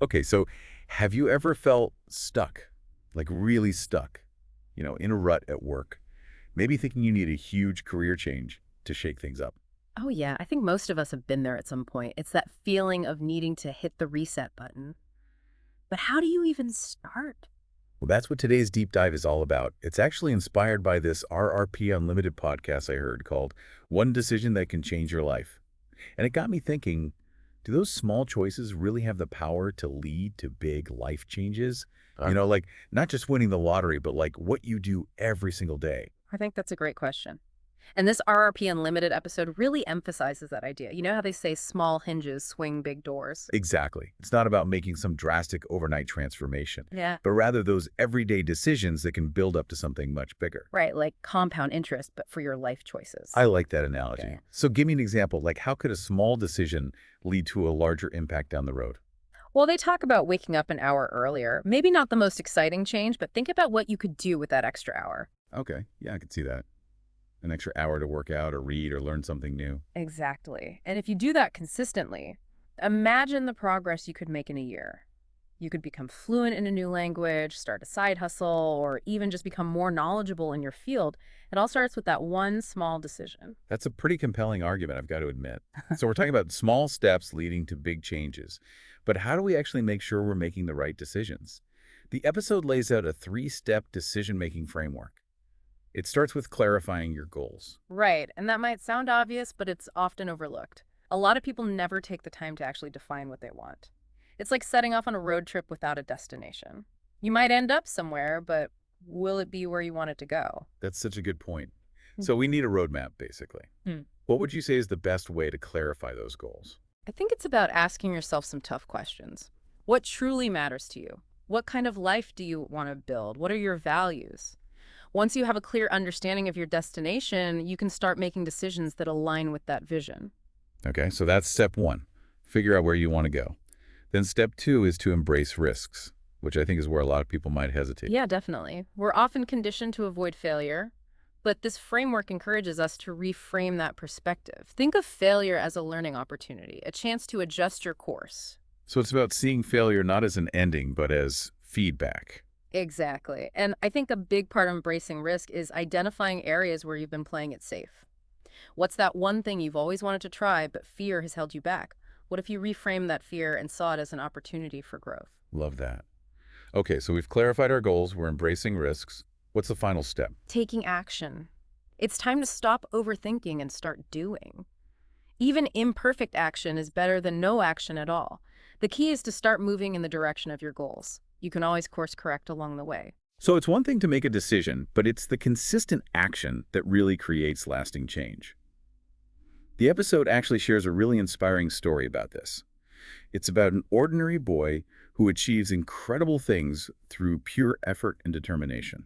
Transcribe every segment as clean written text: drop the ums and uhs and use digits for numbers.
Okay, so have you ever felt stuck, like really stuck, in a rut at work? Maybe thinking you need a huge career change to shake things up. Oh, yeah. I think most of us have been there at some point. It's that feeling of needing to hit the reset button. But how do you even start? Well, that's what today's deep dive is all about. It's actually inspired by this RRP Unlimited podcast I heard called One Decision That Can Change Your Life. And it got me thinking, do those small choices really have the power to lead to big life changes? Like not just winning the lottery, but like what you do every single day. I think that's a great question. And this RRP Unlimited episode really emphasizes that idea. You know how they say small hinges swing big doors? Exactly. It's not about making some drastic overnight transformation, Yeah. but rather those everyday decisions that can build up to something much bigger. Right, like compound interest, but for your life choices. I like that analogy. Okay. So give me an example, like how could a small decision lead to a larger impact down the road? Well, they talk about waking up an hour earlier. Maybe not the most exciting change, but think about what you could do with that extra hour. Okay, yeah, I could see that. An extra hour to work out or read or learn something new. Exactly. And if you do that consistently, imagine the progress you could make in a year. You could become fluent in a new language, start a side hustle, or even just become more knowledgeable in your field. It all starts with that one small decision. That's a pretty compelling argument, I've got to admit. So we're talking about small steps leading to big changes. But how do we actually make sure we're making the right decisions? The episode lays out a three-step decision-making framework. It starts with clarifying your goals. Right. And that might sound obvious, but it's often overlooked. A lot of people never take the time to actually define what they want. It's like setting off on a road trip without a destination. You might end up somewhere, but will it be where you want it to go? That's such a good point. So we need a roadmap, basically. Hmm. What would you say is the best way to clarify those goals? I think it's about asking yourself some tough questions. What truly matters to you? What kind of life do you want to build? What are your values? Once you have a clear understanding of your destination, you can start making decisions that align with that vision. Okay, so that's step one. Figure out where you want to go. Then step two is to embrace risks, which I think is where a lot of people might hesitate. Yeah, definitely. We're often conditioned to avoid failure, but this framework encourages us to reframe that perspective. Think of failure as a learning opportunity, a chance to adjust your course. So it's about seeing failure not as an ending, but as feedback. Exactly. And I think a big part of embracing risk is identifying areas where you've been playing it safe. What's that one thing you've always wanted to try, but fear has held you back? What if you reframe that fear and saw it as an opportunity for growth? Love that. Okay, so we've clarified our goals. We're embracing risks. What's the final step? Taking action. It's time to stop overthinking and start doing. Even imperfect action is better than no action at all. The key is to start moving in the direction of your goals. You can always course correct along the way. So it's one thing to make a decision, but it's the consistent action that really creates lasting change. The episode actually shares a really inspiring story about this. It's about an ordinary boy who achieves incredible things through pure effort and determination.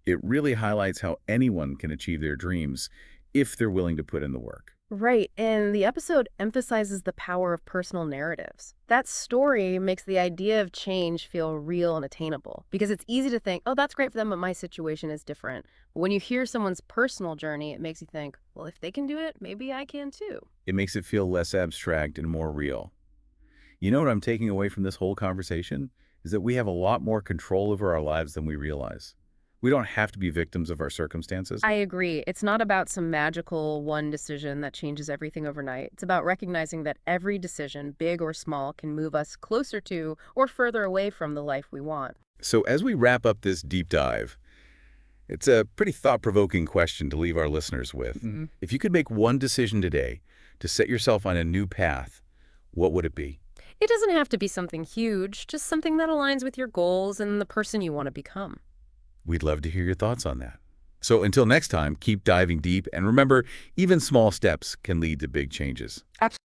It really highlights how anyone can achieve their dreams if they're willing to put in the work. Right, and the episode emphasizes the power of personal narratives. That story makes the idea of change feel real and attainable because it's easy to think, oh, that's great for them, but my situation is different. But when you hear someone's personal journey, it makes you think, well, if they can do it, maybe I can too. It makes it feel less abstract and more real. You know what I'm taking away from this whole conversation? Is that we have a lot more control over our lives than we realize. We don't have to be victims of our circumstances. I agree. It's not about some magical one decision that changes everything overnight. It's about recognizing that every decision, big or small, can move us closer to or further away from the life we want. So as we wrap up this deep dive, it's a pretty thought-provoking question to leave our listeners with. If you could make one decision today to set yourself on a new path, what would it be? It doesn't have to be something huge, just something that aligns with your goals and the person you want to become. We'd love to hear your thoughts on that. So until next time, keep diving deep, and remember, even small steps can lead to big changes. Absolutely.